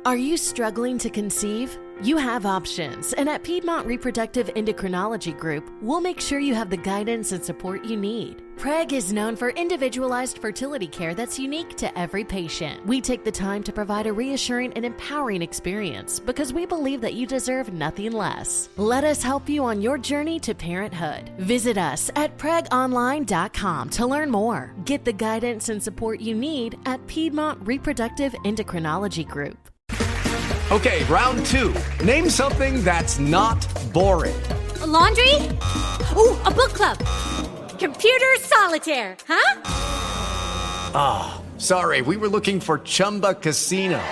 Are you struggling to conceive? You have options, and at Piedmont Reproductive Endocrinology Group, we'll make sure you have the guidance and support you need. PREG is known for individualized fertility care that's unique to every patient. We take the time to provide a reassuring and empowering experience because we believe that you deserve nothing less. Let us help you on your journey to parenthood. Visit us at pregonline.com to learn more. Get the guidance and support you need at Piedmont Reproductive Endocrinology Group. Okay, round two. Name something that's not boring. A laundry? Ooh, a book club. Computer solitaire, huh? Ah, sorry, we were looking for Chumba Casino.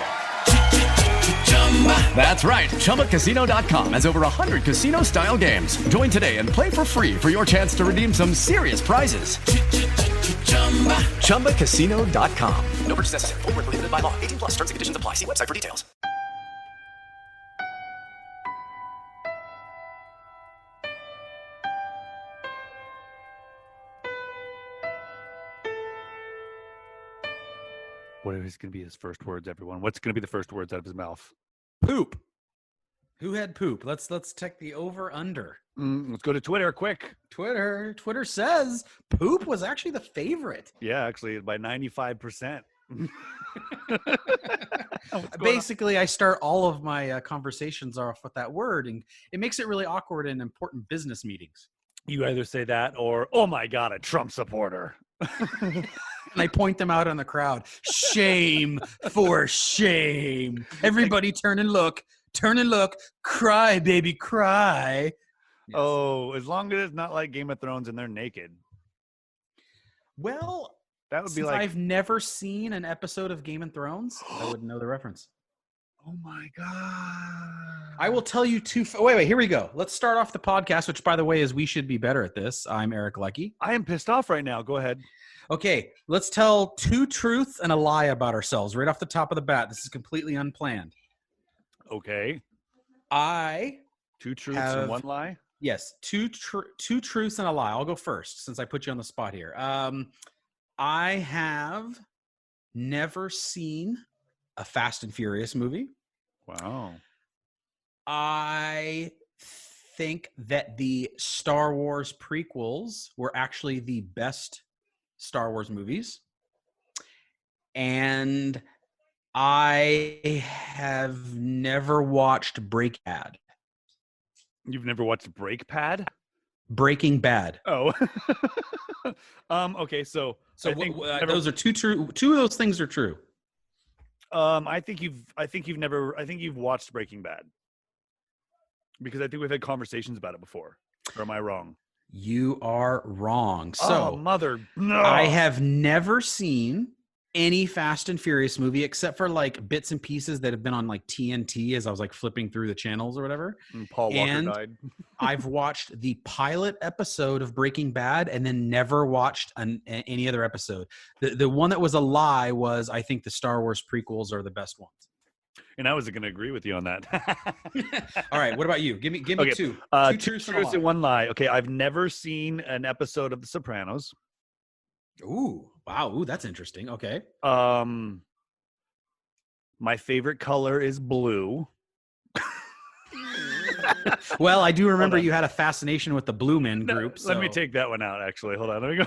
That's right, ChumbaCasino.com has over 100 casino-style games. Join today and play for free for your chance to redeem some serious prizes. ChumbaCasino.com. No purchase necessary. Void where prohibited by law. 18 plus terms and conditions apply. See website for details. What is going to be his first words, everyone? What's going to be the first words out of his mouth? Poop. Who had poop? Let's check the over-under. Let's go to Twitter, quick. Twitter says poop was actually the favorite. Yeah, actually, by 95%. Basically, I start all of my conversations off with that word, and it makes it really awkward in important business meetings. You either say that or, oh my God, a Trump supporter. And I point them out on the crowd. Shame for shame. Everybody turn and look. Turn and look. Cry, baby, cry. Yes. Oh, as long as it's not like Game of Thrones and they're naked. Well, that would be like... I've never seen an episode of Game of Thrones, I wouldn't know the reference. Oh my God. I will tell you wait, here we go. Let's start off the podcast, which, by the way, is We Should Be Better at This. I'm Eric Leckie. I am pissed off right now. Go ahead. Okay, let's tell two truths and a lie about ourselves right off the top of the bat. This is completely unplanned. Okay. Two truths and one lie? Yes, two truths and a lie. I'll go first since I put you on the spot here. I have never seen a Fast and Furious movie. Wow. I think that the Star Wars prequels were actually the best Star Wars movies. And I have never watched Breaking Bad. You've never watched Breaking Bad. Oh. Okay, so I think those are two of those things are true. I think you've watched Breaking Bad. Because I think we've had conversations about it before. Or am I wrong? You are wrong. So, no. I have never seen any Fast and Furious movie except for like bits and pieces that have been on like TNT as I was like flipping through the channels or whatever. And Paul Walker died. I've watched the pilot episode of Breaking Bad and then never watched any other episode. The one that was a lie was I think the Star Wars prequels are the best ones. And I was going to agree with you on that. All right. What about you? Give me okay. two. Two truths and one lie. Okay. I've never seen an episode of The Sopranos. Ooh. Wow. Ooh, that's interesting. Okay. My favorite color is blue. Well, I do remember you had a fascination with the Blue Men group. Let me take that one out, actually. Hold on. Let me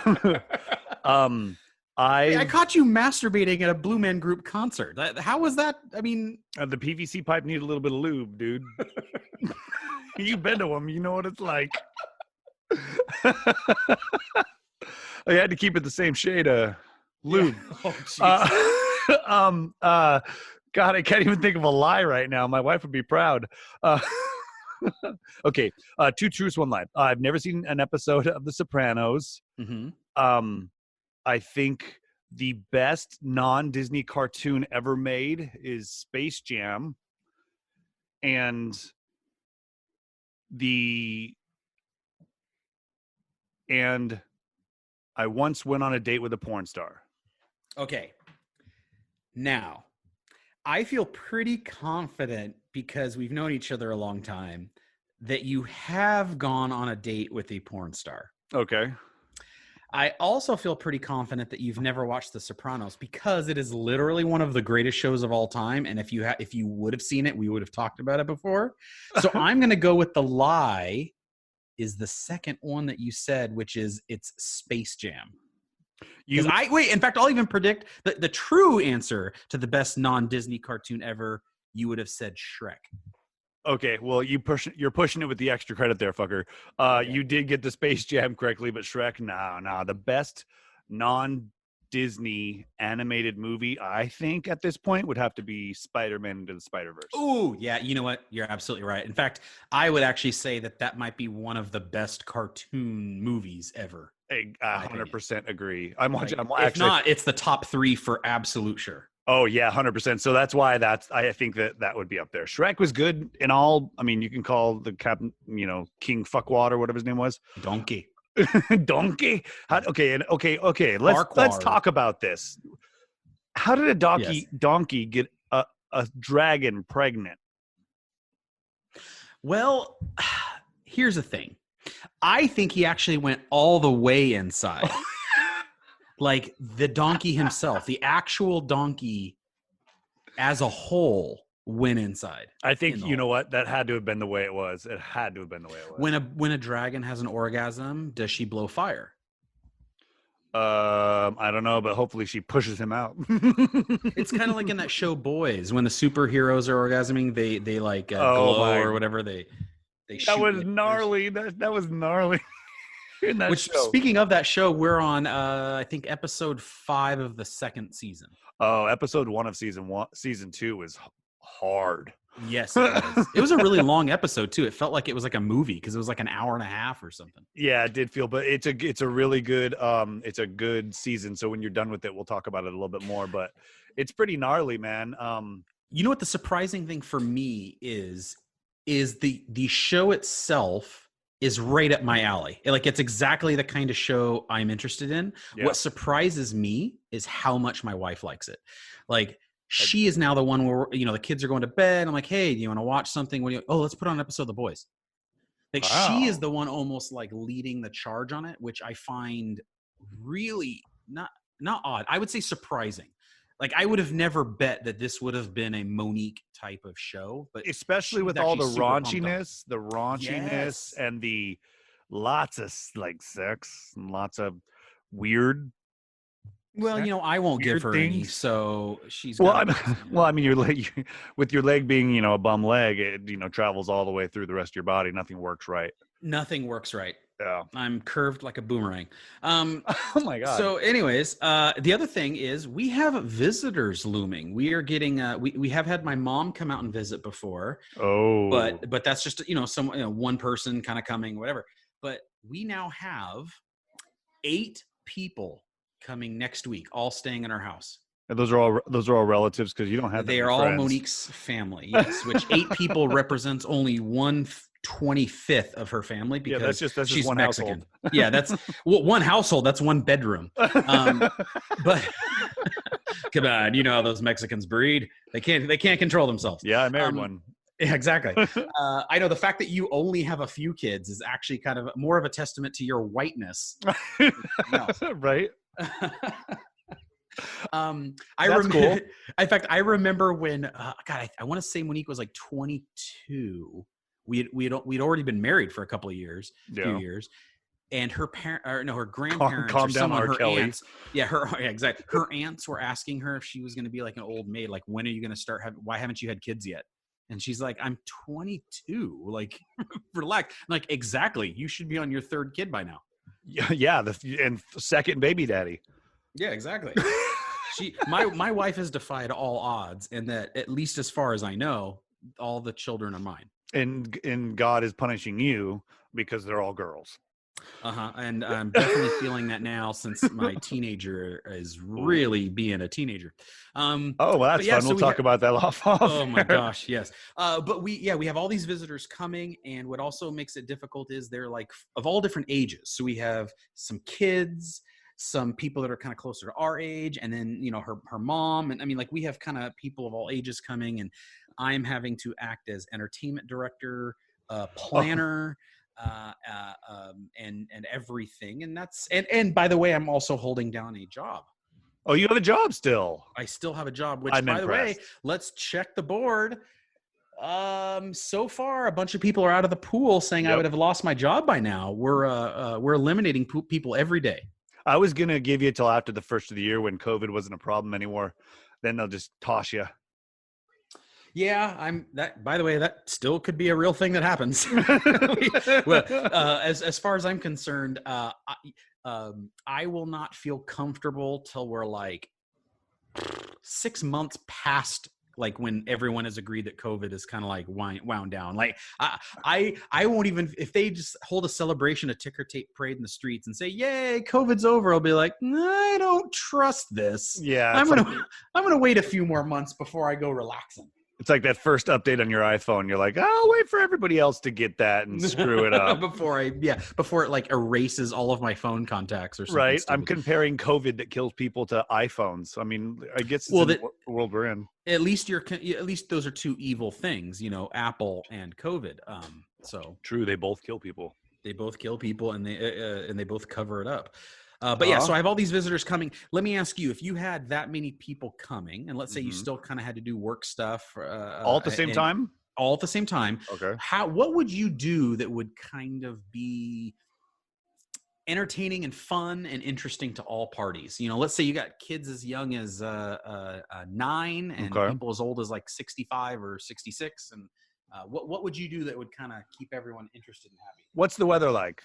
go. I caught you masturbating at a Blue Man Group concert. How was that? I mean, the PVC pipe needed a little bit of lube, dude. You've been to them, you know what it's like. I had to keep it the same shade of lube. Yeah. Oh, God, I can't even think of a lie right now. My wife would be proud. Okay, two truths, one lie. I've never seen an episode of The Sopranos. Mm-hmm. I think the best non-Disney cartoon ever made is Space Jam. And I once went on a date with a porn star. Okay. Now, I feel pretty confident because we've known each other a long time that you have gone on a date with a porn star. Okay. I also feel pretty confident that you've never watched The Sopranos because it is literally one of the greatest shows of all time. And if you would have seen it, we would have talked about it before. So I'm going to go with the lie is the second one that you said, which is it's Space Jam. In fact, I'll even predict that the true answer to the best non-Disney cartoon ever, you would have said Shrek. Okay, well, you're pushing it with the extra credit there, fucker. Okay. You did get the Space Jam correctly, but Shrek, no. The best non-Disney animated movie, I think, at this point, would have to be Spider-Man Into the Spider-Verse. Oh, yeah. You know what? You're absolutely right. In fact, I would actually say that might be one of the best cartoon movies ever. I 100% agree. I'm watching. Like, if not, it's the top 3 for absolute sure. Oh yeah, 100%. So that's why I think that would be up there. Shrek was good in all. I mean, you can call the captain, King Fuckwad, whatever his name was. Donkey. Donkey. Okay. Let's talk about this. How did a donkey get a dragon pregnant? Well, here's the thing. I think he actually went all the way inside. Like the donkey himself, the actual donkey as a whole went inside. I think, you know what? That had to have been the way it was. It had to have been the way it was. When a dragon has an orgasm, does she blow fire? I don't know, but hopefully she pushes him out. It's kind of like in that show Boys, when the superheroes are orgasming, they like glow or whatever. They shoot. That was gnarly. That was gnarly. Speaking of that show, we're on I think episode 5 of the 2nd season. Oh, episode 1 of season 1. Season 2 is hard. Yes, it was. It was a really long episode too. It felt like it was like a movie because it was like an hour and a half or something. Yeah, it did feel, but it's a really good it's a good season. So when you're done with it, we'll talk about it a little bit more. But it's pretty gnarly, man. You know what the surprising thing for me is the show itself is right up my alley. Like it's exactly the kind of show I'm interested in. Yeah. What surprises me is how much my wife likes it. Like she is now the one where, the kids are going to bed. I'm like, hey, do you want to watch something? Let's put on an episode of The Boys. Like she is the one almost like leading the charge on it, which I find really not odd. I would say surprising. Like I would have never bet that this would have been a Monique type of show, but especially with all the raunchiness, yes. and the lots of like sex and lots of weird. Well, I won't give her any, so she's. Well, I mean, your leg, with your leg being, a bum leg, it travels all the way through the rest of your body. Nothing works right. Nothing works right. Yeah, I'm curved like a boomerang. Oh my god. So, anyways, the other thing is we have visitors looming. We are getting. We have had my mom come out and visit before. Oh, but that's just one person kind of coming, whatever. But we now have 8 people coming next week, all staying in our house. And those are all relatives because you don't have. They are all Monique's family, yes. Which 8 people represents only 1/25 of her family because that's she's just one Mexican. household. Yeah, that's one household. That's one bedroom. But come on, you know how those Mexicans breed. They can't control themselves. Yeah, I married one. Yeah, exactly. I know the fact that you only have a few kids is actually kind of more of a testament to your whiteness. Right. That's cool. In fact, I remember when I want to say Monique was like 22. We'd already been married for a couple of years, few years, and her her grandparents, calm down, her Kelly. aunts, exactly. Her aunts were asking her if she was going to be like an old maid, like when are you going to start? Why haven't you had kids yet? And she's like, I'm 22. Like, relax. I'm like, exactly. You should be on your 3rd kid by now. Yeah, and 2nd baby daddy. Yeah, exactly. My wife has defied all odds, and that at least as far as I know, all the children are mine. And God is punishing you because they're all girls. And I'm definitely feeling that now since my teenager is really being a teenager. Well, that's fun. So we'll talk about that off. Oh my gosh, yes. But we have all these visitors coming, and what also makes it difficult is they're like of all different ages. So we have some kids, some people that are kind of closer to our age, and then her mom, and I mean, like, we have kind of people of all ages coming, and I'm having to act as entertainment director, planner, and everything. And that's and by the way, I'm also holding down a job. Oh, you have a job still? I still have a job, which, I'm by impressed. the way, let's check the board. So far, a bunch of people are out of the pool saying I would have lost my job by now. We're eliminating people every day. I was gonna give you till after the first of the year when COVID wasn't a problem anymore. Then they'll just toss you. Yeah, by the way, that still could be a real thing that happens. As far as I'm concerned, I will not feel comfortable till we're like 6 months past, like when everyone has agreed that COVID is kind of like wound down. Like I won't even, if they just hold a celebration, a ticker tape parade in the streets and say, "Yay, COVID's over," I'll be like, I don't trust this. Yeah, I'm gonna wait a few more months before I go relaxing. It's like that first update on your iPhone. You're like, I'll wait for everybody else to get that and screw it up. before it like erases all of my phone contacts or something. Right. Stupid. I'm comparing COVID that kills people to iPhones. I mean, I guess it's the world we're in. At least those are two evil things, Apple and COVID. So true. They both kill people. They both kill people, and they both cover it up. But yeah, so I have all these visitors coming. Let me ask you, if you had that many people coming, and let's say you still kind of had to do work stuff all at the same time? All at the same time. Okay. What would you do that would kind of be entertaining and fun and interesting to all parties? Let's say you got kids as young as 9 and people as old as like 65 or 66. And what would you do that would kind of keep everyone interested and happy? What's the weather like?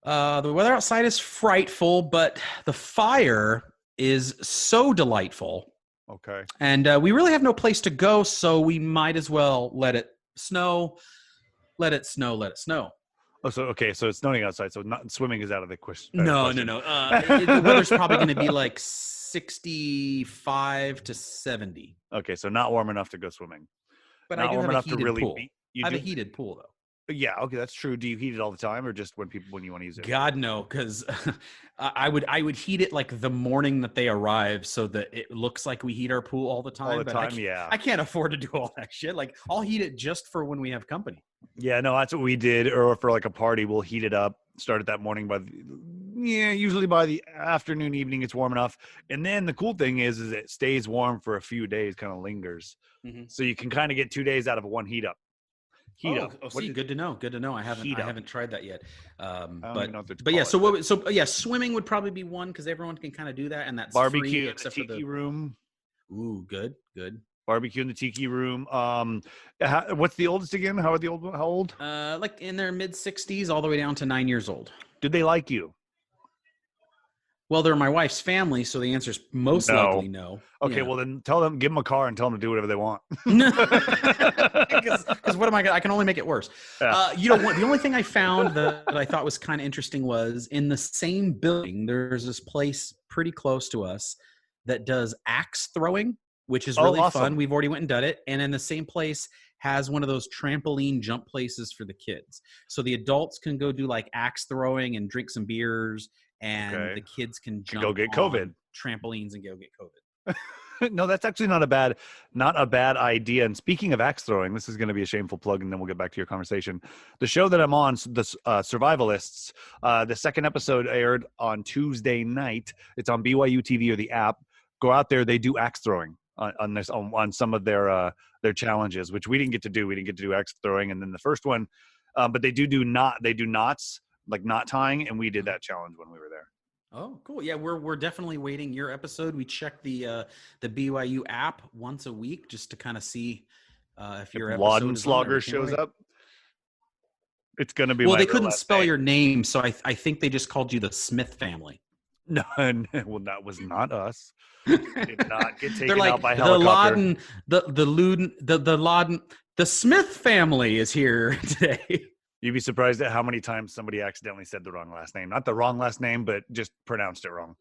The weather outside is frightful, but the fire is so delightful. Okay. And we really have no place to go, so we might as well let it snow. Let it snow, let it snow. Oh, so it's snowing outside, so swimming is out of the question. No. The weather's probably going to be like 65 to 70. Okay, so not warm enough to go swimming. But not I do warm have enough a heated to really pool. I have a heated pool, though. Yeah, okay, that's true. Do you heat it all the time, or just when you want to use it? God, no, because I would heat it like the morning that they arrive, so that it looks like we heat our pool all the time. I can't afford to do all that shit. Like, I'll heat it just for when we have company. Yeah, no, that's what we did. Or for like a party, we'll heat it up. Start it that morning usually by the afternoon, evening, it's warm enough. And then the cool thing is it stays warm for a few days, kind of lingers. Mm-hmm. So you can kind of get 2 days out of one heat up. Good to know. I haven't tried that yet. Swimming would probably be one because everyone can kind of do that, and that's barbecue free, in the tiki room. Ooh, good. Barbecue in the tiki room. What's the oldest again? How old? Like in their mid-60s, all the way down to 9 years old. Did they like you? Well, they're my wife's family, so the answer is most likely no. Okay, well then give them a car and tell them to do whatever they want. Because what am I can only make it worse. Yeah. The only thing I found that I thought was kind of interesting was in the same building, there's this place pretty close to us that does axe throwing, which is really fun. We've already went and done it. And in the same place has one of those trampoline jump places for the kids. So the adults can go do like axe throwing and drink some beers, and the kids can jump go get COVID trampolines and go get COVID. No, that's actually not a bad idea. And speaking of axe throwing, this is going to be a shameful plug, and then we'll get back to your conversation. The show that I'm on, the Survivalists, the second episode aired on Tuesday night. It's on BYU TV or the app. Go out there. They do axe throwing on some of their challenges, which we didn't get to do. We didn't get to do axe throwing, and then the first one, but they do knots, like knot tying, and we did that challenge when we were there. Oh, cool. Yeah, we're definitely waiting your episode. We check the BYU app once a week just to kind of see if your episode Laudenslager shows up. It's going to be they couldn't spell your name, so I think they just called you the Smith family. No, well, that was not us. Did not get taken out by helicopter. The Smith family is here today. You'd be surprised at how many times somebody accidentally said the wrong last name. Not the wrong last name, but just pronounced it wrong.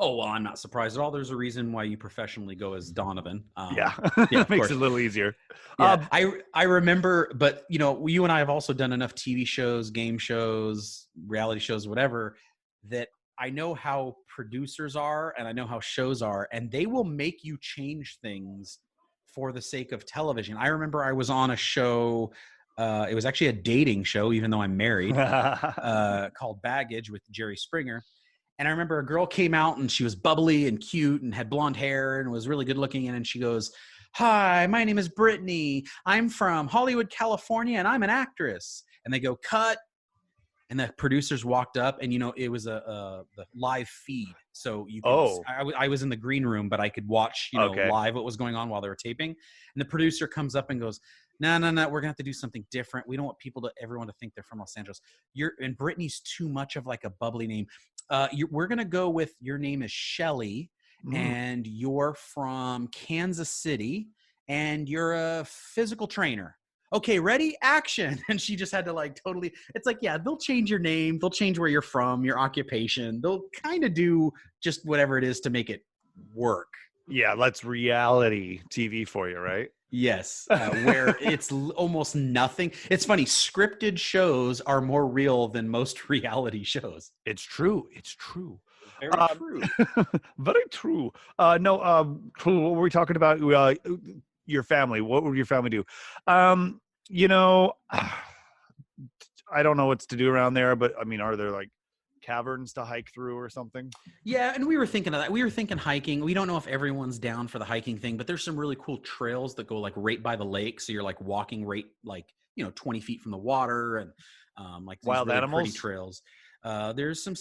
Oh, well, I'm not surprised at all. There's a reason why you professionally go as Donovan. It makes it a little easier. Yeah, I remember, but, you and I have also done enough TV shows, game shows, reality shows, whatever, that I know how producers are and I know how shows are, and they will make you change things for the sake of television. I remember I was on a show It was actually a dating show, even though I'm married, called Baggage with Jerry Springer. And I remember a girl came out and she was bubbly and cute and had blonde hair and was really good looking. And she goes, "Hi, my name is Brittany. I'm from Hollywood, California, and I'm an actress." And they go, "Cut." And the producers walked up, and it was the live feed, so you could, I was in the green room, but I could watch live what was going on while they were taping. And the producer comes up and goes, "No, we're gonna have to do something different. We don't want everyone to think they're from Los Angeles. And Brittany's too much of like a bubbly name. We're gonna go with, your name is Shelly, and you're from Kansas City, and you're a physical trainer. Okay, ready? Action." And she just had to totally, it's like, yeah, they'll change your name. They'll change where you're from, your occupation. They'll kind of do just whatever it is to make it work. Yeah, that's reality TV for you, right? Yes, where it's almost nothing. It's funny. Scripted shows are more real than most reality shows. It's true. Very true. Very true. Cool. What were we talking about? Your family. What would your family do? I don't know what's to do around there, but I mean, are there caverns to hike through or something? Yeah, and we were thinking of that. We were thinking hiking. We don't know if everyone's down for the hiking thing, but there's some really cool trails that go right by the lake. So you're walking right 20 feet from the water, and wild really animals, pretty trails. There's some,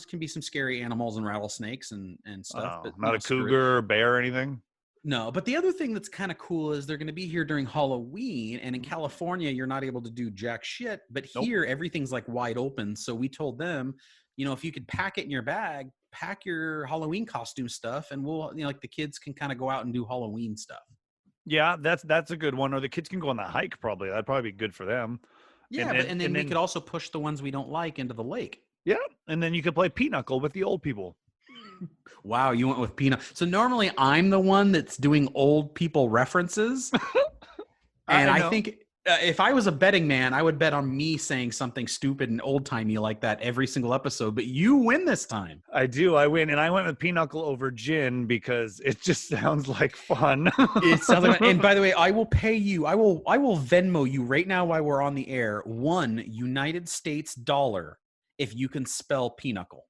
can be some scary animals and rattlesnakes and stuff. But not a cougar or bear or anything. No, but the other thing that's kind of cool is they're going to be here during Halloween, and in California, you're not able to do jack shit, but here everything's wide open. So we told them, if you could pack it in your bag, pack your Halloween costume stuff, and we'll, the kids can kind of go out and do Halloween stuff. Yeah, that's a good one. Or the kids can go on the hike. Probably that'd probably be good for them. Yeah, and then we could also push the ones we don't like into the lake. Yeah, and then you could play pinochle with the old people. Wow, you went with Peanut. So normally I'm the one that's doing old people references. And I think if I was a betting man, I would bet on me saying something stupid and old-timey like that every single episode. But you win this time. I do. I win. And I went with Pinochle over gin because it just sounds like fun. It sounds like fun. And by the way, I will pay you. I will Venmo you right now while we're on the air $1 United States dollar if you can spell Pinochle.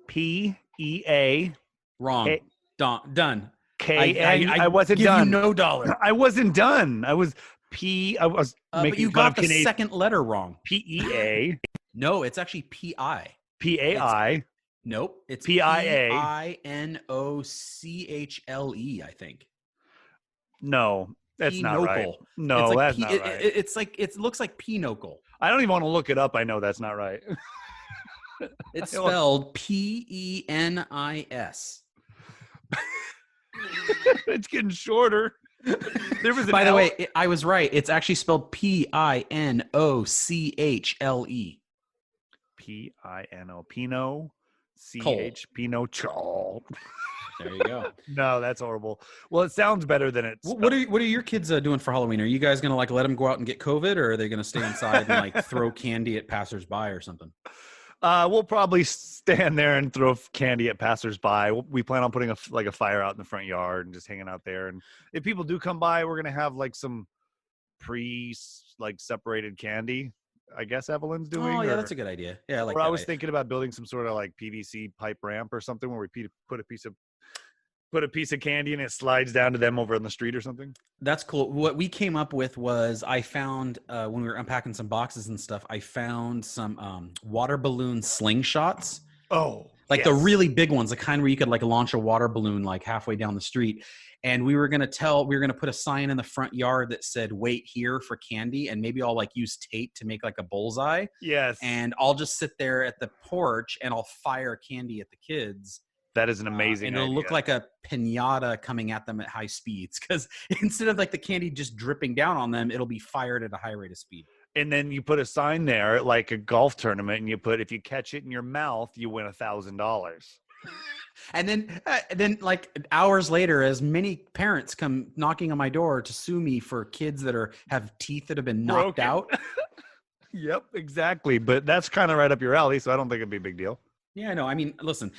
P-E-A. Wrong. Done. K. I wasn't done. You no dollar. I wasn't done. I was P. I was making. But you got the second letter wrong. P-E-A. No, it's actually P-I. P-A-I. Nope. It's P-I-A. P-I-N-O-C-H-L-E, I think. No, that's not right. No, that's not right. It looks like Pinochle. I don't even want to look it up. I know that's not right. It's spelled P-E-N-I-S. It's getting shorter. There was By the way, I was right. It's actually spelled P-I-N-O-C-H-L-E. P-I-N-O. Pinot. C-H. Pinochle. There you go. No, that's horrible. Well, it sounds better than it's. What are your kids doing for Halloween? Are you guys going to let them go out and get COVID, or are they going to stay inside and throw candy at passersby or something? We'll probably stand there and throw candy at passersby. We plan on putting a fire out in the front yard and just hanging out there. And if people do come by, we're gonna have some separated candy. I guess Evelyn's doing. Oh yeah, that's a good idea. Yeah, I was thinking about building some sort of PVC pipe ramp or something where we put a piece of candy and it slides down to them over on the street or something. That's cool. What we came up with was I found when we were unpacking some boxes and stuff, I found some water balloon slingshots. Oh, yes. The really big ones, the kind where you could launch a water balloon halfway down the street. And we were going to put a sign in the front yard that said, "Wait here for candy." And maybe I'll use tape to make a bullseye. Yes. And I'll just sit there at the porch and I'll fire candy at the kids. That is an amazing and it'll idea. look like a piñata coming at them at high speeds, because instead of the candy just dripping down on them, it'll be fired at a high rate of speed. And then you put a sign there like a golf tournament, and you put, if you catch it in your mouth, you win $1,000. And then hours later, as many parents come knocking on my door to sue me for kids that have teeth that have been knocked out. Yep, exactly. But that's kind of right up your alley, so I don't think it'd be a big deal. Yeah, no, I mean, listen,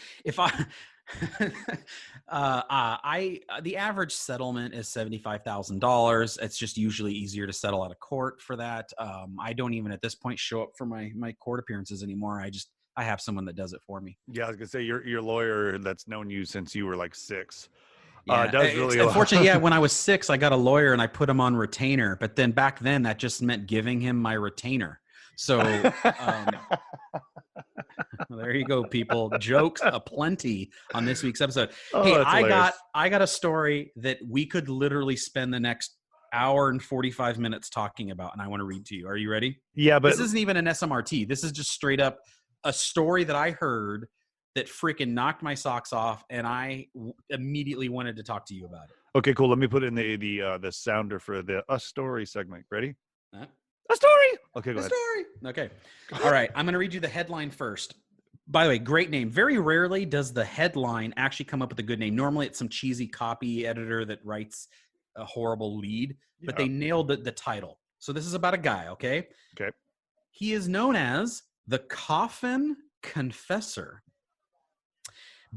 The average settlement is $75,000. It's just usually easier to settle out of court for that. I don't even at this point show up for my court appearances anymore. I have someone that does it for me. Yeah, I was gonna say your lawyer that's known you since you were like 6. Yeah, does really. Unfortunately, yeah. When I was 6, I got a lawyer and I put him on retainer. But then back then, that just meant giving him my retainer. So there you go, people. Jokes aplenty on this week's episode. Hey, I got a story that we could literally spend the next hour and 45 minutes talking about, and I want to read to you. Are you ready? Yeah, but this isn't even an SMRT. This is just straight up a story that I heard that freaking knocked my socks off, and I immediately wanted to talk to you about it. Okay, cool. Let me put in the sounder for the A Story segment. Ready? A story. Okay, go ahead. Story. Okay. All right. I'm going to read you the headline first. By the way, great name. Very rarely does the headline actually come up with a good name. Normally, it's some cheesy copy editor that writes a horrible lead, but they nailed the title. So this is about a guy, okay? Okay. He is known as the Coffin Confessor.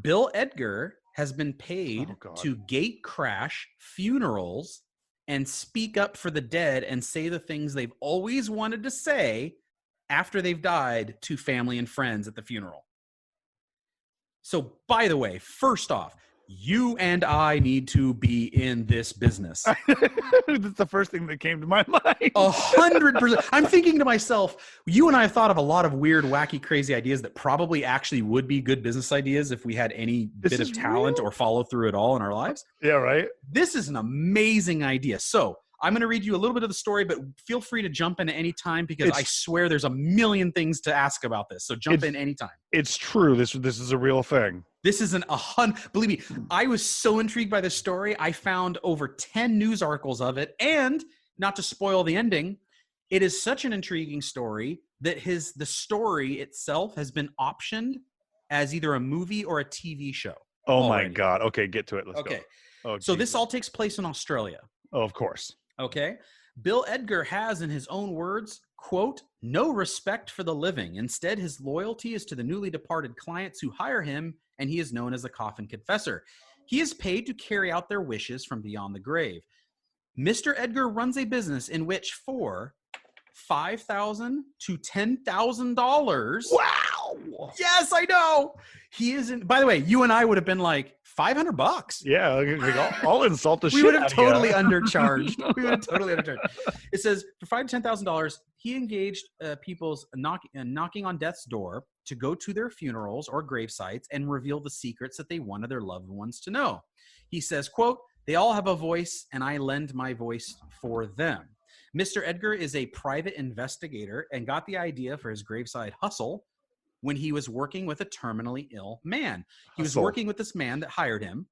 Bill Edgar has been paid to gate crash funerals and speak up for the dead and say the things they've always wanted to say after they've died to family and friends at the funeral. So, by the way, first off, you and I need to be in this business. That's the first thing that came to my mind. 100%. I'm thinking to myself, you and I have thought of a lot of weird, wacky, crazy ideas that probably actually would be good business ideas if we had any bit of talent or follow through at all in our lives. Yeah, right. This is an amazing idea. So I'm going to read you a little bit of the story, but feel free to jump in at any time because I swear there's a million things to ask about this. So jump in anytime. It's true. This is a real thing. This is believe me, I was so intrigued by this story. I found over 10 news articles of it. And not to spoil the ending, it is such an intriguing story that the story itself has been optioned as either a movie or a TV show. Oh already. My God. Okay, get to it. Let's go. Oh, so this all takes place in Australia. Oh, of course. Okay. Bill Edgar has, in his own words, quote, no respect for the living. Instead, his loyalty is to the newly departed clients who hire him, and he is known as the Coffin Confessor. He is paid to carry out their wishes from beyond the grave. Mr. Edgar runs a business in which for $5,000 to $10,000. Wow. Yes, I know. He isn't. By the way, you and I would have been like $500. Yeah, like I'll insult the shit. We would have totally undercharged. It says for $5,000 to $10,000, he engaged people's knocking on death's door to go to their funerals or grave sites and reveal the secrets that they wanted their loved ones to know. He says, quote, they all have a voice and I lend my voice for them. Mr. Edgar is a private investigator and got the idea for his graveside hustle when he was working with a terminally ill man. He was working with this man that hired him,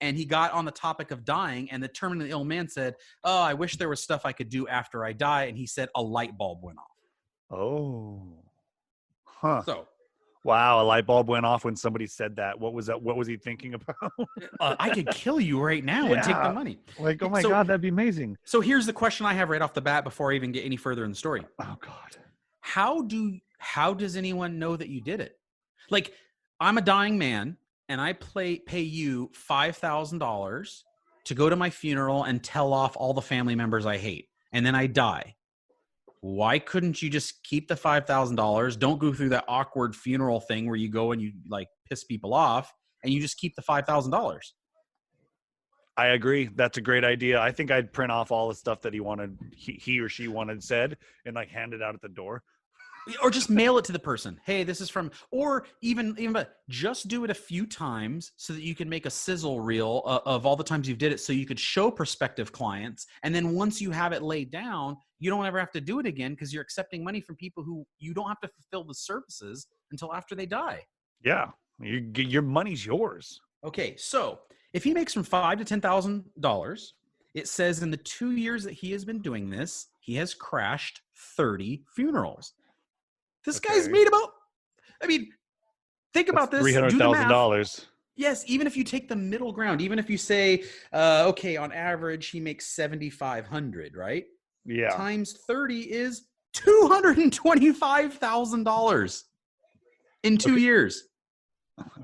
and he got on the topic of dying, and the terminally ill man said, oh, I wish there was stuff I could do after I die, and he said a light bulb went off. Oh. Huh. So. Wow, a light bulb went off when somebody said that. What was that? What was he thinking about? I could kill you right now and take the money. Like, oh my God, that'd be amazing. So here's the question I have right off the bat before I even get any further in the story. Oh God. How does anyone know that you did it? Like, I'm a dying man and I pay you $5,000 to go to my funeral and tell off all the family members I hate. And then I die. Why couldn't you just keep the $5,000? Don't go through that awkward funeral thing where you go and you like piss people off and you just keep the $5,000. I agree. That's a great idea. I think I'd print off all the stuff that he or she wanted said and like hand it out at the door. Or just mail it to the person. Hey, this is from, or even just do it a few times so that you can make a sizzle reel of all the times you've did it so you could show prospective clients. And then once you have it laid down, you don't ever have to do it again because you're accepting money from people who you don't have to fulfill the services until after they die. Yeah. Your money's yours. Okay. So if he makes from $5,000 to $10,000, it says in the 2 years that he has been doing this, he has crashed 30 funerals. This guy's made about, think about this. $300,000. Yes, even if you take the middle ground, even if you say, on average, he makes $7,500, right? Yeah. Times 30 is $225,000 in 2 years.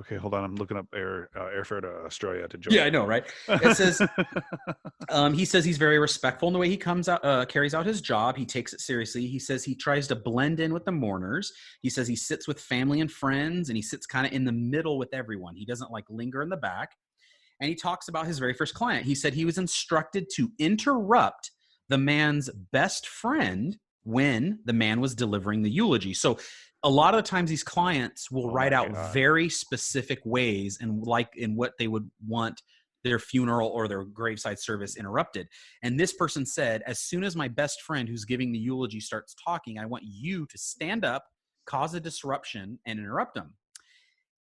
Okay, hold on. I'm looking up airfare to Australia to join. Yeah, I know, right? It says he says he's very respectful in the way he carries out his job. He takes it seriously. He says he tries to blend in with the mourners. He says he sits with family and friends, and he sits kind of in the middle with everyone. He doesn't like linger in the back. And he talks about his very first client. He said he was instructed to interrupt the man's best friend when the man was delivering the eulogy. So a lot of the times these clients will write out very specific ways and like in what they would want their funeral or their graveside service interrupted. And this person said, as soon as my best friend who's giving the eulogy starts talking, I want you to stand up, cause a disruption, and interrupt him.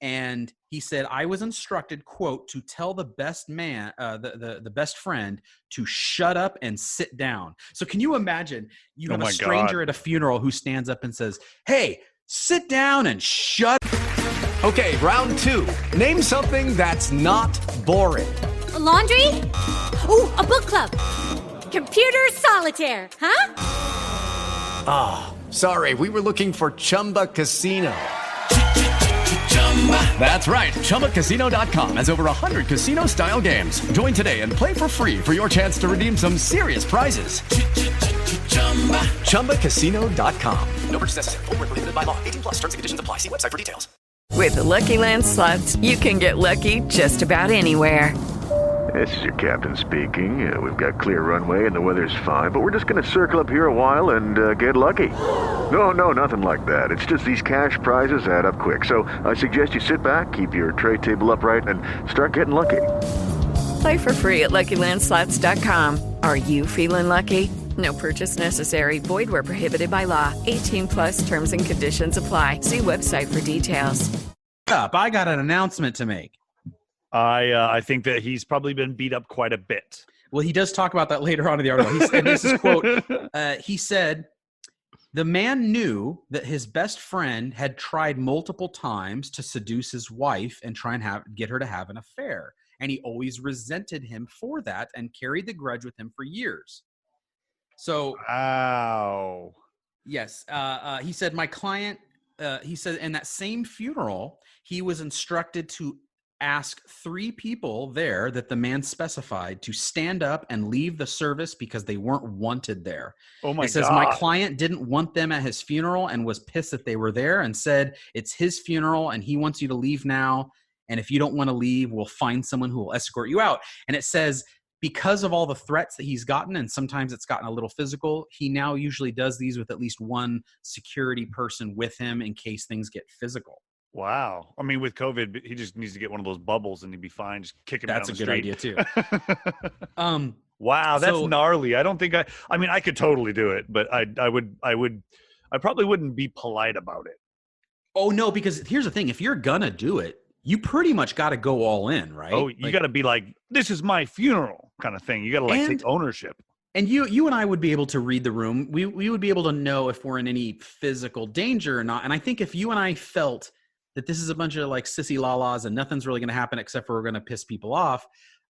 And he said, I was instructed, quote, to tell the best man, the best friend to shut up and sit down. So can you imagine you have a stranger at a funeral who stands up and says, hey, sit down and shut. Okay, round 2. Name something that's not boring. A laundry? Ooh, a book club. Computer solitaire, huh? Ah, sorry, we were looking for Chumba Casino. That's right. ChumbaCasino.com has over 100 casino-style games. Join today and play for free for your chance to redeem some serious prizes. ChumbaCasino.com. No purchase necessary. Void where prohibited by law. 18+. Terms and conditions apply. See website for details. With the Lucky Land Slots, you can get lucky just about anywhere. This is your captain speaking. We've got clear runway and the weather's fine, but we're just going to circle up here a while and get lucky. No, nothing like that. It's just these cash prizes add up quick. So I suggest you sit back, keep your tray table upright, and start getting lucky. Play for free at LuckyLandSlots.com. Are you feeling lucky? No purchase necessary. Void where prohibited by law. 18+ terms and conditions apply. See website for details. I got an announcement to make. I think that he's probably been beat up quite a bit. Well, he does talk about that later on in the article. He said, this is quote, he said, the man knew that his best friend had tried multiple times to seduce his wife and try and get her to have an affair. And he always resented him for that and carried the grudge with him for years. So, wow. Yes. He said, my client, he said, in that same funeral, he was instructed to ask 3 people there that the man specified to stand up and leave the service because they weren't wanted there. Oh my God. It says, my client didn't want them at his funeral and was pissed that they were there and said, it's his funeral and he wants you to leave now. And if you don't want to leave, we'll find someone who will escort you out. And it says, because of all the threats that he's gotten, and sometimes it's gotten a little physical, he now usually does these with at least one security person with him in case things get physical. Wow. I mean, with COVID, he just needs to get one of those bubbles and he'd be fine. Just kick him down the street. That's a good idea too. Wow, that's gnarly. I don't think I mean, I could totally do it, but I probably wouldn't be polite about it. Oh no, because here's the thing. If you're gonna do it, you pretty much got to go all in, right? Oh, you got to be like, this is my funeral kind of thing. You got to take ownership. And you and I would be able to read the room. We would be able to know if we're in any physical danger or not. And I think if you and I felt that this is a bunch of like sissy la-las and nothing's really going to happen except for we're going to piss people off,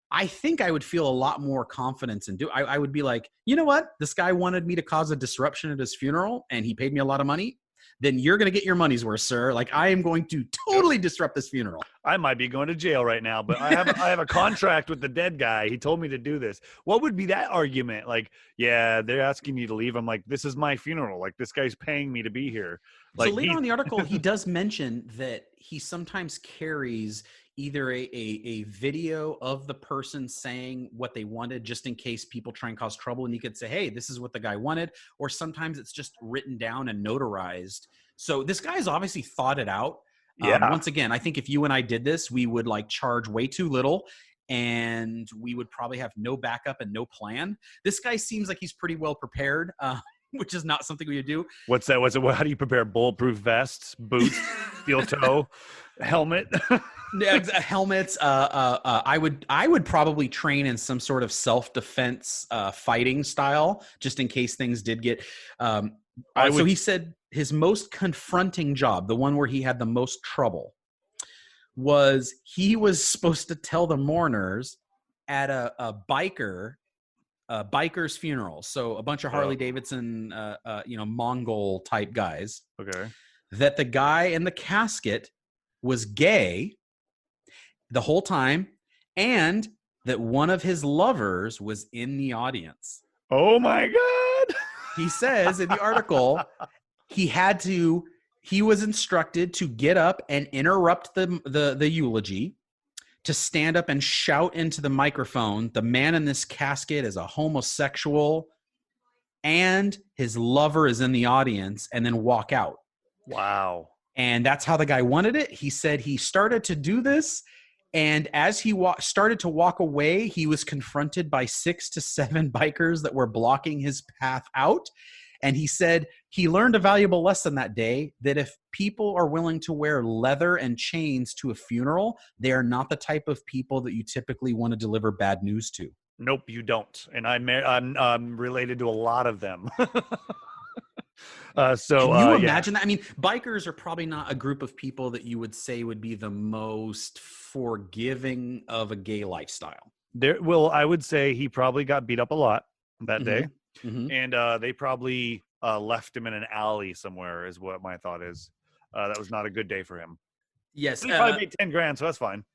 I think I would feel a lot more confidence in I would be like, you know what? This guy wanted me to cause a disruption at his funeral and he paid me a lot of money. Then you're going to get your money's worth, sir. Like, I am going to totally disrupt this funeral. I might be going to jail right now, but I have a contract with the dead guy. He told me to do this. What would be that argument? Like, yeah, they're asking you to leave. I'm like, this is my funeral. Like, this guy's paying me to be here. Like, so later on in the article, he does mention that he sometimes carries either a video of the person saying what they wanted just in case people try and cause trouble. And you could say, hey, this is what the guy wanted. Or sometimes it's just written down and notarized. So this guy's obviously thought it out. Yeah. Once again, I think if you and I did this, we would like charge way too little and we would probably have no backup and no plan. This guy seems like he's pretty well prepared. Which is not something we would do. What's that? How do you prepare bulletproof vests, boots, steel toe, helmet? Helmets. I would probably train in some sort of self-defense fighting style, just in case things did get. So he said his most confronting job, the one where he had the most trouble, was he was supposed to tell the mourners at a biker's funeral. So a bunch of Harley Davidson, Mongol type guys. Okay. That the guy in the casket was gay the whole time, and that one of his lovers was in the audience. Oh my God. He says in the article, he was instructed to get up and interrupt the eulogy, to stand up and shout into the microphone, the man in this casket is a homosexual and his lover is in the audience, and then walk out. Wow. And that's how the guy wanted it. He said he started to do this, and as he started to walk away, he was confronted by 6 to 7 bikers that were blocking his path out. And he said he learned a valuable lesson that day, that if people are willing to wear leather and chains to a funeral, they are not the type of people that you typically want to deliver bad news to. Nope, you don't. And I'm related to a lot of them. Can you imagine that? I mean, bikers are probably not a group of people that you would say would be the most forgiving of a gay lifestyle. I would say he probably got beat up a lot that day. Mm-hmm. And they probably left him in an alley somewhere, is what my thought is. That was not a good day for him. Yes. He probably made 10 grand, so that's fine.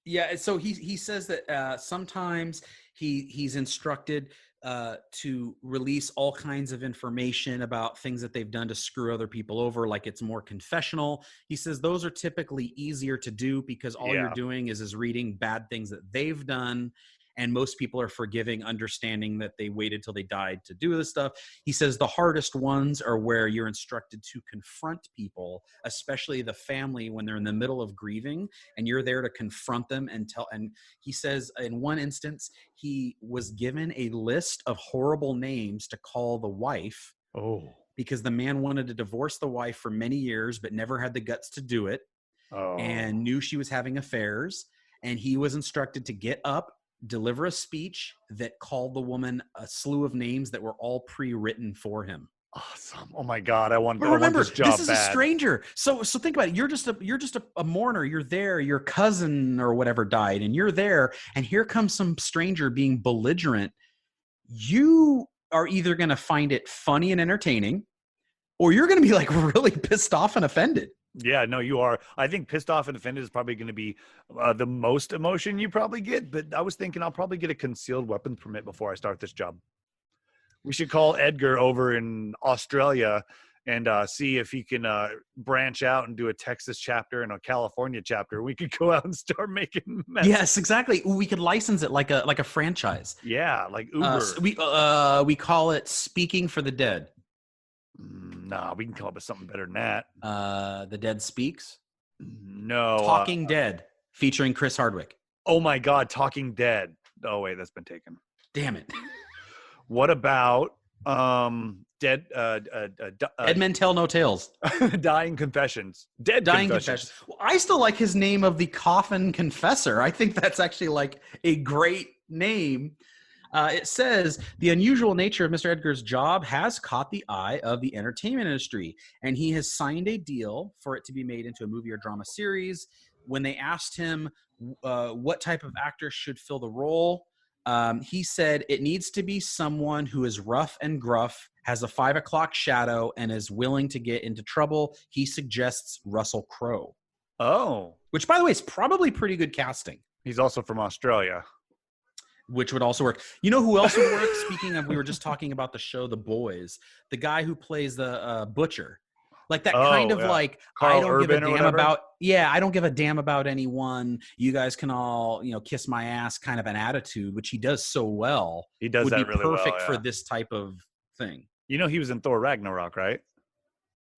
Yeah. So he says that sometimes he's instructed to release all kinds of information about things that they've done to screw other people over, like it's more confessional. He says those are typically easier to do because all you're doing is reading bad things that they've done. And most people are forgiving, understanding that they waited till they died to do this stuff. He says the hardest ones are where you're instructed to confront people, especially the family when they're in the middle of grieving, and you're there to confront them and tell. And he says in one instance, he was given a list of horrible names to call the wife. Oh. Because the man wanted to divorce the wife for many years, but never had the guts to do it. Oh. And knew she was having affairs. And he was instructed to get up, deliver a speech that called the woman a slew of names that were all pre-written for him. Awesome. Oh my God. I want this job this is bad. A stranger. So think about it. You're just a mourner. You're there. Your cousin or whatever died and you're there. And here comes some stranger being belligerent. You are either going to find it funny and entertaining, or you're going to be like really pissed off and offended. Yeah, no, you are. I think pissed off and offended is probably going to be the most emotion you probably get. But I was thinking I'll probably get a concealed weapons permit before I start this job. We should call Edgar over in Australia and see if he can branch out and do a Texas chapter and a California chapter. We could go out and start making mess. Yes, exactly. We could license it like a franchise. Yeah, like Uber. So we call it Speaking for the Dead. Nah, we can come up with something better than that. The Dead Speaks? No. Talking Dead, featuring Chris Hardwick. Oh my God, Talking Dead. Oh wait, that's been taken. Damn it. What about Dead Dead Men Tell No Tales. Dying Confessions. Dying Confessions. Well, I still like his name of the Coffin Confessor. I think that's actually like a great name. It says, the unusual nature of Mr. Edgar's job has caught the eye of the entertainment industry, and he has signed a deal for it to be made into a movie or drama series. When they asked him what type of actor should fill the role, he said it needs to be someone who is rough and gruff, has a 5 o'clock shadow, and is willing to get into trouble. He suggests Russell Crowe. Oh. Which, by the way, is probably pretty good casting. He's also from Australia. Which would also work. You know who else would work? Speaking of, we were just talking about the show The Boys. The guy who plays the butcher. Like that kind of like, Carl I don't Urban give a damn about, I don't give a damn about anyone. You guys can all, kiss my ass kind of an attitude, which he does so well. He does that really well. Would be perfect for this type of thing. You know, he was in Thor Ragnarok, right?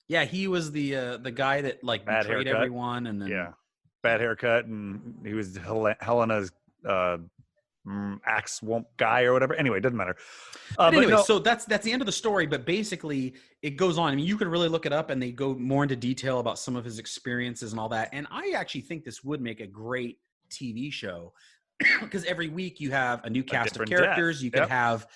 Yeah, he was the guy that like bad betrayed haircut. Everyone. And then bad haircut. And he was Helena's axe won't guy or whatever. Anyway, it doesn't matter. Anyway, so that's the end of the story. But basically, it goes on. I mean, you could really look it up, and they go more into detail about some of his experiences and all that. And I actually think this would make a great TV show because every week you have a new cast of characters. You could have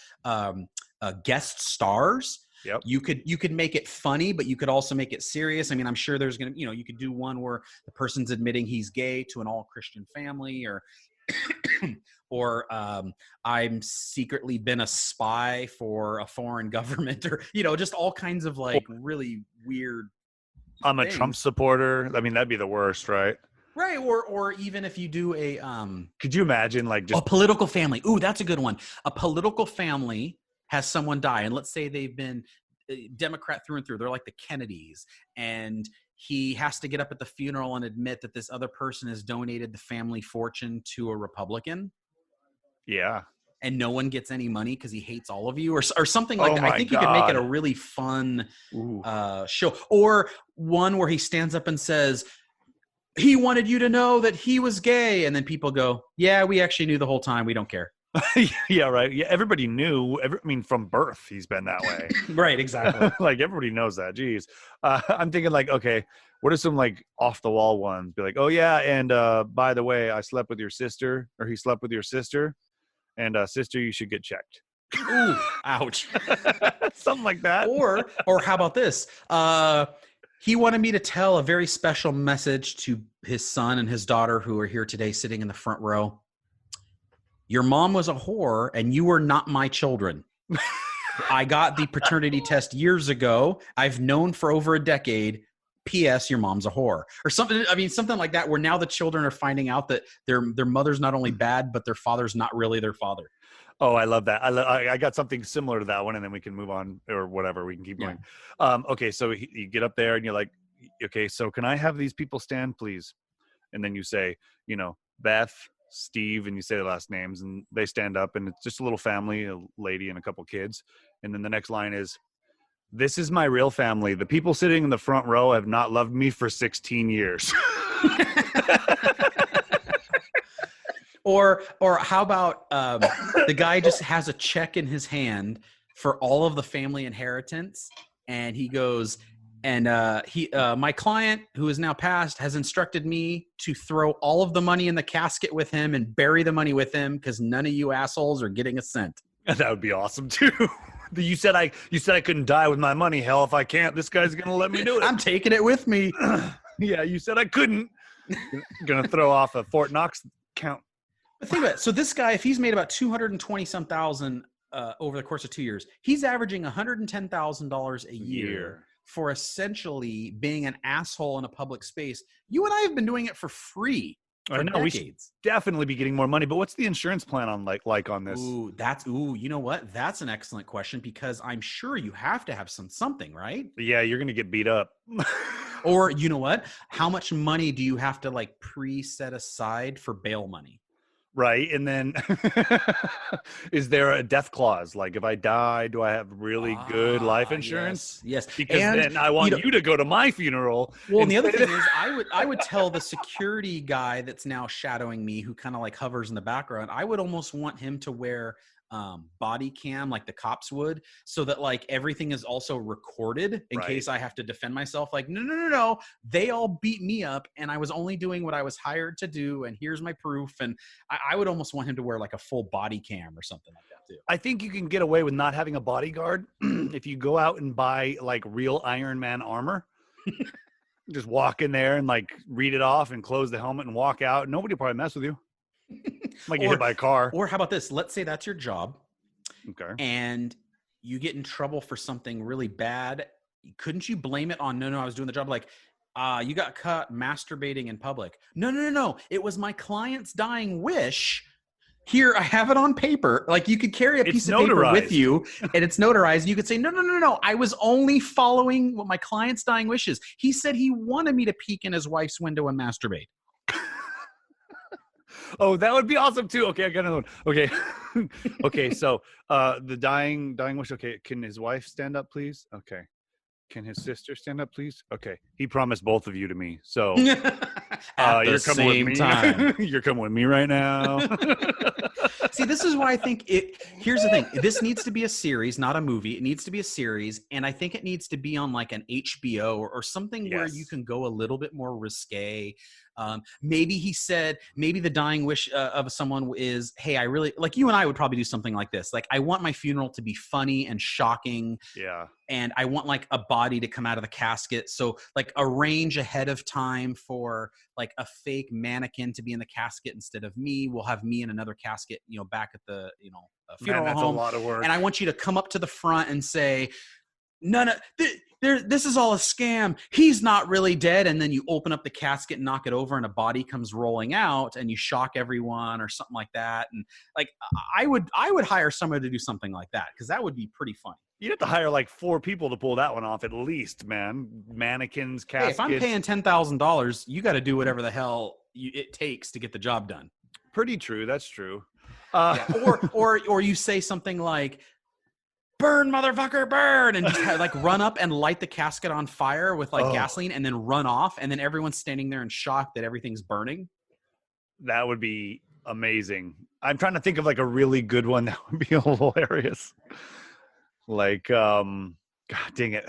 guest stars. Yep. You could make it funny, but you could also make it serious. I mean, I'm sure there's gonna, you could do one where the person's admitting he's gay to an all Christian family, or I'm secretly been a spy for a foreign government, or just all kinds of like really weird I'm a Trump supporter. I mean, that'd be the worst, right? Right. Or even if you do a could you imagine like just a political family? Ooh, that's a good one. A political family has someone die, and let's say they've been Democrat through and through. They're like the Kennedys, and he has to get up at the funeral and admit that this other person has donated the family fortune to a Republican. Yeah. And no one gets any money because he hates all of you, or something like that. I think God. you could make it a really fun show, or one where he stands up and says, he wanted you to know that he was gay. And then people go, yeah, we actually knew the whole time. We don't care. Yeah, right. Yeah, everybody knew. I mean, from birth, he's been that way. Right, exactly. Like, everybody knows that. Jeez. I'm thinking, like, okay, what are some, like, off-the-wall ones? Be like, oh, yeah, and by the way, I slept with your sister, or he slept with your sister, and sister, you should get checked. Ooh, ouch. Something like that. Or how about this? He wanted me to tell a very special message to his son and his daughter who are here today sitting in the front row. Your mom was a whore and you were not my children. I got the paternity test years ago. I've known for over a decade. P.S. Your mom's a whore, or something. I mean, something like that, where now the children are finding out that their mother's not only bad, but their father's not really their father. Oh, I love that. I got something similar to that one, and then we can move on or whatever. We can keep going. Okay, so you get up there and you're like, okay, so can I have these people stand, please? And then you say, you know, Beth, Steve, and you say the last names, and they stand up, and it's just a little family, a lady and a couple kids. And then the next line is, this is my real family. The people sitting in the front row have not loved me for 16 years. Or how about the guy just has a check in his hand for all of the family inheritance, and he goes, and my client, who is now passed, has instructed me to throw all of the money in the casket with him and bury the money with him because none of you assholes are getting a cent. That would be awesome too. You said I couldn't die with my money. Hell, if I can't, this guy's gonna let me do it. I'm taking it with me. Yeah, you said I couldn't. Gonna throw off a Fort Knox count. But think about it. So this guy, if he's made about 220-some thousand over the course of 2 years, he's averaging $110,000 a year for essentially being an asshole in a public space. You and I have been doing it for free. I know, we should definitely be getting more money, but what's the insurance plan on like on this? You know what? That's an excellent question, because I'm sure you have to have something, right? Yeah, you're gonna get beat up. Or you know what? How much money do you have to like set aside for bail money? Right. And then is there a death clause? Like, if I die, do I have really good life insurance? Yes. Because then I want you to go to my funeral. Well, and the other thing is I would tell the security guy that's now shadowing me, who kind of like hovers in the background, I would almost want him to wear body cam like the cops would, so that like everything is also recorded in case I have to defend myself. Like, no, they all beat me up and I was only doing what I was hired to do, and here's my proof. And I would almost want him to wear like a full body cam or something like that too. I think you can get away with not having a bodyguard if you go out and buy like real Iron Man armor. Just walk in there and like read it off and close the helmet and walk out. Nobody will probably mess with you. Like, get hit by a car. Or how about this? Let's say that's your job. Okay. And you get in trouble for something really bad. Couldn't you blame it on, no, I was doing the job. Like, you got caught masturbating in public. No. It was my client's dying wish. Here, I have it on paper. Like, you could carry a piece of paper with you and it's notarized. You could say, no. I was only following what my client's dying wishes. He said he wanted me to peek in his wife's window and masturbate. Oh, that would be awesome too. Okay, I got another one. Okay. Okay, so the dying wish. Okay, can his wife stand up, please? Okay. Can his sister stand up, please? Okay. He promised both of you to me. So you're coming with me. Time. You're coming with me right now. See, this is why I think here's the thing. This needs to be a series, not a movie. It needs to be a series. And I think it needs to be on like an HBO or something where you can go a little bit more risque. Maybe the dying wish of someone is, hey, I really, like, you and I would probably do something like this. Like, I want my funeral to be funny and shocking. Yeah. And I want like a body to come out of the casket. So like arrange ahead of time for like a fake mannequin to be in the casket instead of me. We'll have me in another casket, back at the, funeral home. That's a lot of work. And I want you to come up to the front and say, no, this is all a scam. He's not really dead. And then you open up the casket and knock it over and a body comes rolling out and you shock everyone or something like that. And like, I would hire someone to do something like that because that would be pretty funny. You'd have to hire like 4 people to pull that one off at least, man. Mannequins, caskets. Hey, if I'm paying $10,000, you got to do whatever the hell it takes to get the job done. Pretty true. That's true. Yeah. Or you say something like, burn, motherfucker, burn, and just like run up and light the casket on fire with like gasoline and then run off. And then everyone's standing there in shock that everything's burning. That would be amazing. I'm trying to think of like a really good one that would be hilarious. Like, God dang it.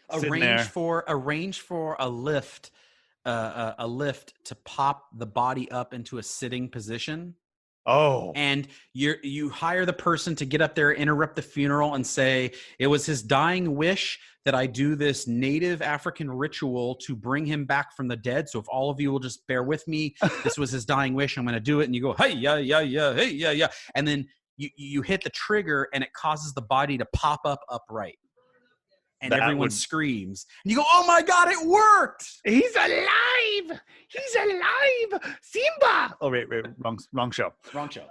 Arrange for a lift to pop the body up into a sitting position. Oh. And you hire the person to get up there, interrupt the funeral, and say, it was his dying wish that I do this native African ritual to bring him back from the dead. So if all of you will just bear with me, this was his dying wish. I'm going to do it. And you go, hey, yeah, yeah, yeah, hey, yeah, yeah. And then you hit the trigger and it causes the body to pop up upright. And everyone screams. And you go, oh my God, it worked. He's alive. He's alive. Simba. Oh, wait. Wrong show. Wrong show.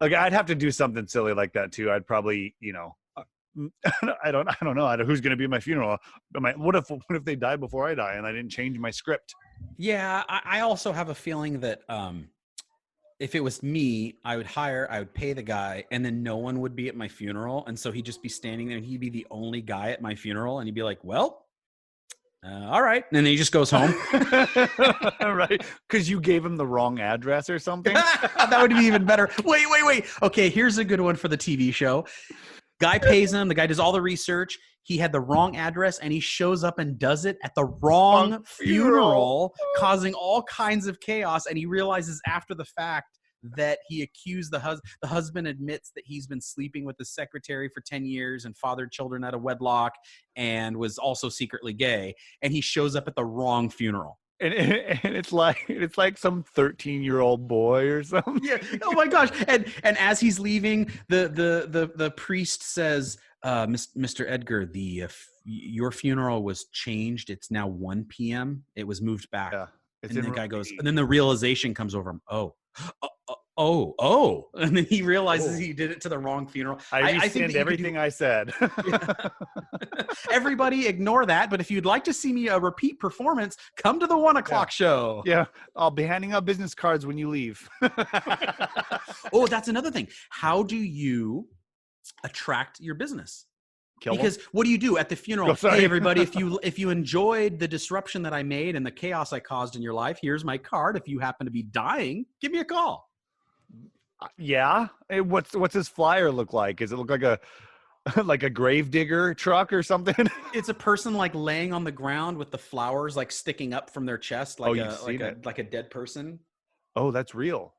Okay, I'd have to do something silly like that too. I'd probably, I don't know who's going to be at my funeral. What if they die before I die and I didn't change my script? Yeah, I also have a feeling that if it was me, I would pay the guy, and then no one would be at my funeral. And so he'd just be standing there and he'd be the only guy at my funeral. And he'd be like, well, all right. And then he just goes home. Right. Because you gave him the wrong address or something. That would be even better. Wait. Okay, here's a good one for the TV show. Guy pays him. The guy does all the research. He had the wrong address, and he shows up and does it at the wrong funeral, causing all kinds of chaos. And he realizes after the fact that he accused the husband admits that he's been sleeping with the secretary for 10 years and fathered children out of wedlock and was also secretly gay. And he shows up at the wrong funeral. And it's like some 13-year-old boy or something. Yeah. Oh my gosh. And as he's leaving, the priest says, Mr. Edgar, your funeral was changed. It's now 1 p.m. It was moved back. Yeah, and the guy goes, and then the realization comes over him. Oh. And then he realizes he did it to the wrong funeral. I rescind everything I said. Everybody ignore that. But if you'd like to see me a repeat performance, come to the 1 o'clock show. Yeah. I'll be handing out business cards when you leave. Oh, that's another thing. How do you attract your business? Because what do you do at the funeral? Hey, everybody, if you enjoyed the disruption that I made and the chaos I caused in your life, here's my card. If you happen to be dying, give me a call. Yeah. Hey, what's his flyer look like? Does it look like a grave digger truck or something? It's a person like laying on the ground with the flowers like sticking up from their chest, like a dead person. Oh, that's real.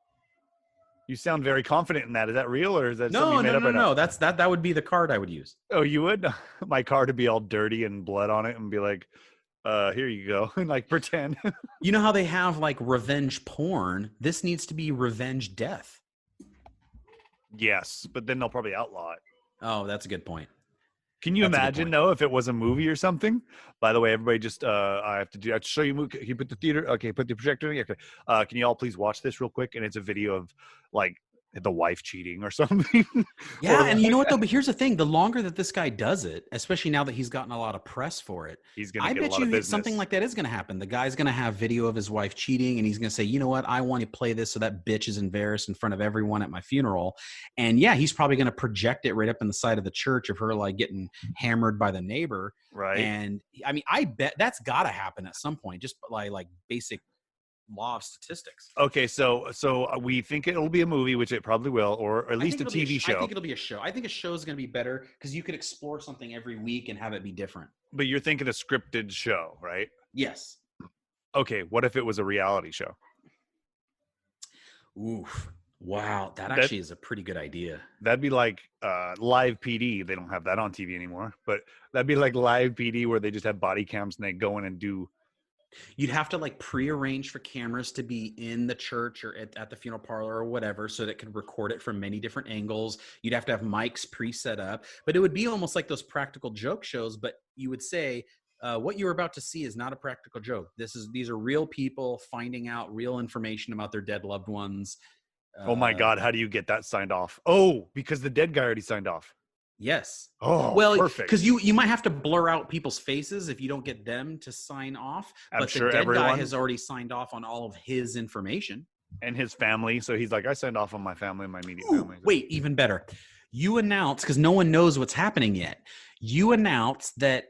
You sound very confident in that. Is that real, or is that something you made up right now? No. That would be the card I would use. Oh, you would? My card to be all dirty and blood on it and be like, here you go, and like pretend. You know how they have like revenge porn? This needs to be revenge death. Yes, but then they'll probably outlaw it. Oh, that's a good point. Can you imagine though if it was a movie or something? By the way, everybody, just I have to show you. Can you put the theater? Okay, put the projector. Okay. Can you all please watch this real quick? And it's a video of like the wife cheating or something. Yeah, and you know what though? But here's the thing: the longer that this guy does it, especially now that he's gotten a lot of press for it, he's gonna get a lot of business. Something like that is going to happen. The guy's going to have video of his wife cheating, and he's going to say, "You know what? I want to play this so that bitch is embarrassed in front of everyone at my funeral." And yeah, he's probably going to project it right up in the side of the church of her like getting hammered by the neighbor. Right. And I mean, I bet that's got to happen at some point, just like basic law of statistics. Okay, so we think it'll be a movie, which it probably will, or at least a TV show. I think it'll be a show. I think a show is going to be better because you could explore something every week and have it be different. But you're thinking a scripted show, right? Yes. Okay, what if it was a reality show? Oof. Wow, that actually is a pretty good idea. That'd be like Live PD. They don't have that on TV anymore, but that'd be like Live PD where they just have body cams and they go in and do You'd have to like prearrange for cameras to be in the church or at the funeral parlor or whatever, so that it could record it from many different angles. You'd have to have mics pre-set up, but it would be almost like those practical joke shows. But you would say, what you're about to see is not a practical joke. These are real people finding out real information about their dead loved ones. Oh my God. How do you get that signed off? Oh, because the dead guy already signed off. Yes. Oh, well, perfect. Because you might have to blur out people's faces if you don't get them to sign off. I'm but sure the dead everyone guy has already signed off on all of his information. And his family. So he's like, I signed off on my family and my immediate family. Wait, even better. You announce, because no one knows what's happening yet. You announce that,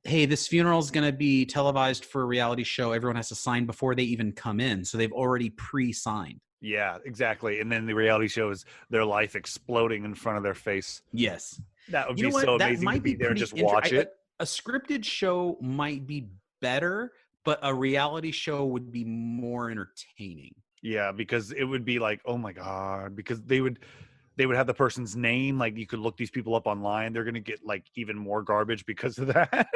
hey, this funeral is going to be televised for a reality show. Everyone has to sign before they even come in. So they've already pre-signed. Yeah, exactly. And then the reality show is their life exploding in front of their face. Yes. That would be so amazing to be there and just watch it. A scripted show might be better, but a reality show would be more entertaining. Yeah, because it would be like, oh my God, because they would have the person's name. Like you could look these people up online. They're going to get like even more garbage because of that.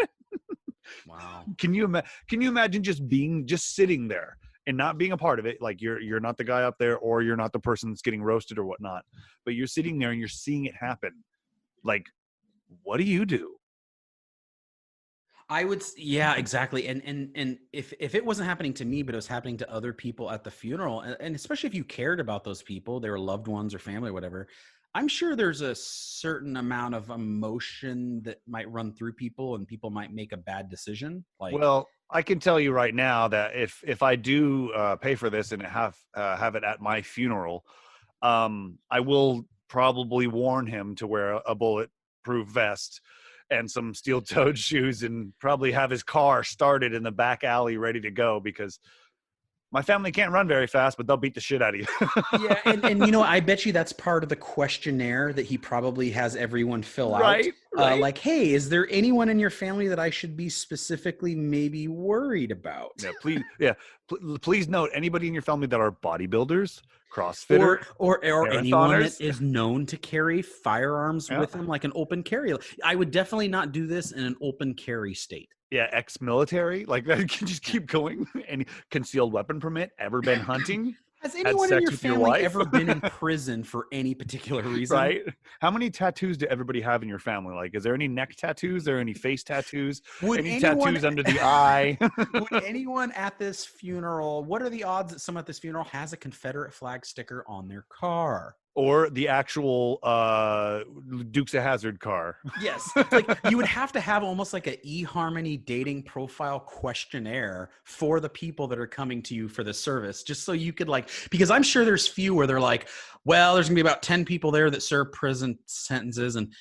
Wow. Can you imagine just sitting there and not being a part of it? Like you're not the guy up there, or you're not the person that's getting roasted or whatnot, but you're sitting there and you're seeing it happen. Like, what do you do? I would, yeah, exactly. And if it wasn't happening to me, but it was happening to other people at the funeral, and especially if you cared about those people, they were loved ones or family or whatever, I'm sure there's a certain amount of emotion that might run through people, and people might make a bad decision. Like, well, I can tell you right now that if I do pay for this and have it at my funeral, I will probably warn him to wear a bulletproof vest and some steel-toed shoes, and probably have his car started in the back alley ready to go, because my family can't run very fast, but they'll beat the shit out of you. Yeah, and you know, I bet you that's part of the questionnaire that he probably has everyone fill out. Right. Like, hey, is there anyone in your family that I should be specifically maybe worried about? Yeah, please note anybody in your family that are bodybuilders, CrossFitter, or anyone that is known to carry firearms with them, like an open carry. I would definitely not do this in an open carry state. Yeah, ex-military, like that can just keep going. Any concealed weapon permit, ever been hunting? Has anyone in your family ever been in prison for any particular reason? Right. How many tattoos do everybody have in your family? Like, is there any neck tattoos? Are there any face tattoos? Tattoos under the eye? Would anyone at this funeral, what are the odds that someone at this funeral has a Confederate flag sticker on their car? Or the actual Dukes of Hazzard car. Yes. Like, you would have to have almost like a eHarmony dating profile questionnaire for the people that are coming to you for the service, just so you could, like, because I'm sure there's few where they're like, well, there's gonna be about 10 people there that serve prison sentences, and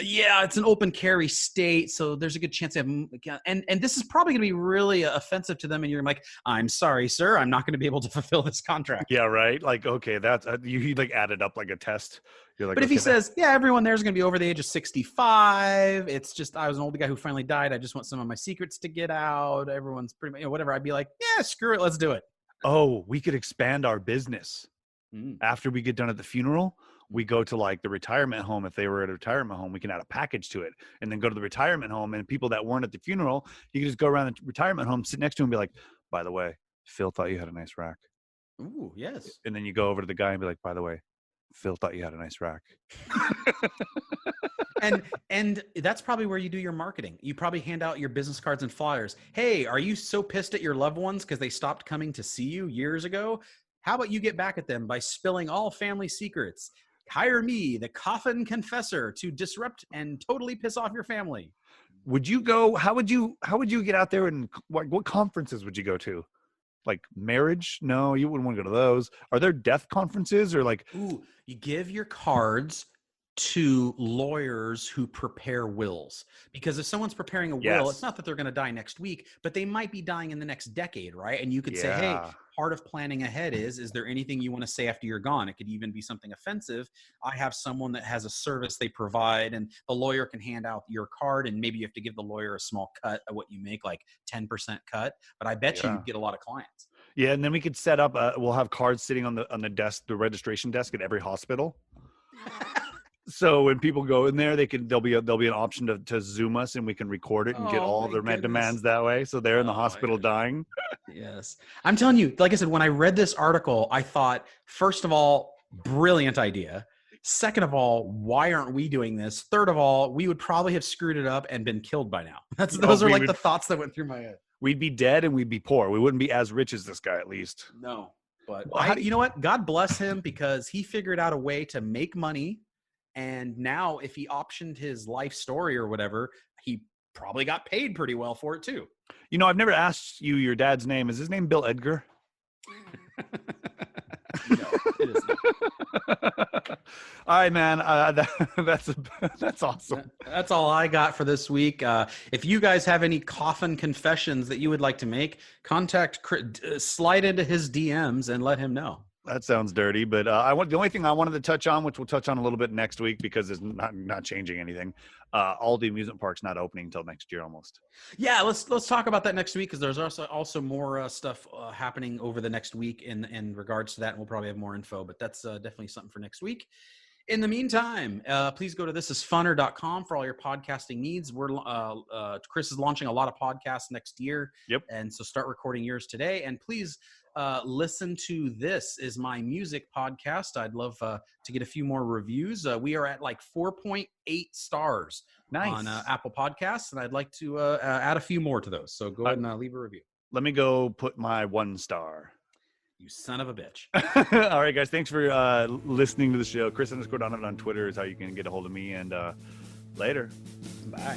yeah, it's an open carry state, so there's a good chance they have, and this is probably going to be really offensive to them, and you're like, I'm sorry, sir, I'm not going to be able to fulfill this contract. Yeah, right. Like, okay, that's you like added up like a test. You're like, but if he says, yeah, everyone there's going to be over the age of 65, it's just I was an older guy who finally died, I just want some of my secrets to get out, everyone's pretty much, whatever, I'd be like, yeah, screw it, let's do it. Oh, we could expand our business. After we get done at the funeral, we go to like the retirement home. If they were at a retirement home, we can add a package to it, and then go to the retirement home, and people that weren't at the funeral, you can just go around the retirement home, sit next to him and be like, by the way, Phil thought you had a nice rack. Ooh, yes. And then you go over to the guy and be like, by the way, Phil thought you had a nice rack. and that's probably where you do your marketing. You probably hand out your business cards and flyers. Hey, are you so pissed at your loved ones because they stopped coming to see you years ago? How about you get back at them by spilling all family secrets? Hire me, the Coffin confessor, to disrupt and totally piss off your family. Would you go? How would you get out there, and what conferences would you go to? Like marriage? No, you wouldn't want to go to those. Are there death conferences or like? Ooh, you give your cards to lawyers who prepare wills, because if someone's preparing a will, it's not that they're going to die next week, but they might be dying in the next decade, right? And you could say, hey, part of planning ahead is there anything you want to say after you're gone? It could even be something offensive. I have someone that has a service they provide, and the lawyer can hand out your card, and maybe you have to give the lawyer a small cut of what you make, like 10% cut, but I bet you'd get a lot of clients. Yeah, and then we could set up we'll have cards sitting on the desk, the registration desk at every hospital. So when people go in there, there'll be an option to Zoom us, and we can record it and get all their demands that way. So they're in the hospital dying. Yes. I'm telling you, like I said, when I read this article, I thought, first of all, brilliant idea. Second of all, why aren't we doing this? Third of all, we would probably have screwed it up and been killed by now. Those are like the thoughts that went through my head. We'd be dead and we'd be poor. We wouldn't be as rich as this guy, at least. No. But you know what? God bless him, because he figured out a way to make money. And now if he optioned his life story or whatever, he probably got paid pretty well for it too. You know, I've never asked you your dad's name. Is his name Bill Edgar? No, it is not. All right, man. That's awesome. That's all I got for this week. If you guys have any Coffin confessions that you would like to make, slide into his DMs and let him know. That sounds dirty, but the only thing I wanted to touch on, which we'll touch on a little bit next week because it's not changing anything. All the amusement parks not opening until next year almost. Yeah, let's talk about that next week, because there's also more stuff happening over the next week in regards to that, and we'll probably have more info. But that's definitely something for next week. In the meantime, please go to thisisfunner.com for all your podcasting needs. Chris is launching a lot of podcasts next year. Yep. And so start recording yours today. And please listen to This Is My Music podcast. I'd love to get a few more reviews. We are at like 4.8 stars on Apple Podcasts, and I'd like to add a few more to those. So go ahead and leave a review. Let me go put my 1 star. You son of a bitch. All right, guys. Thanks for listening to the show. Chris_Donovan on Twitter is how you can get a hold of me. And later. Bye.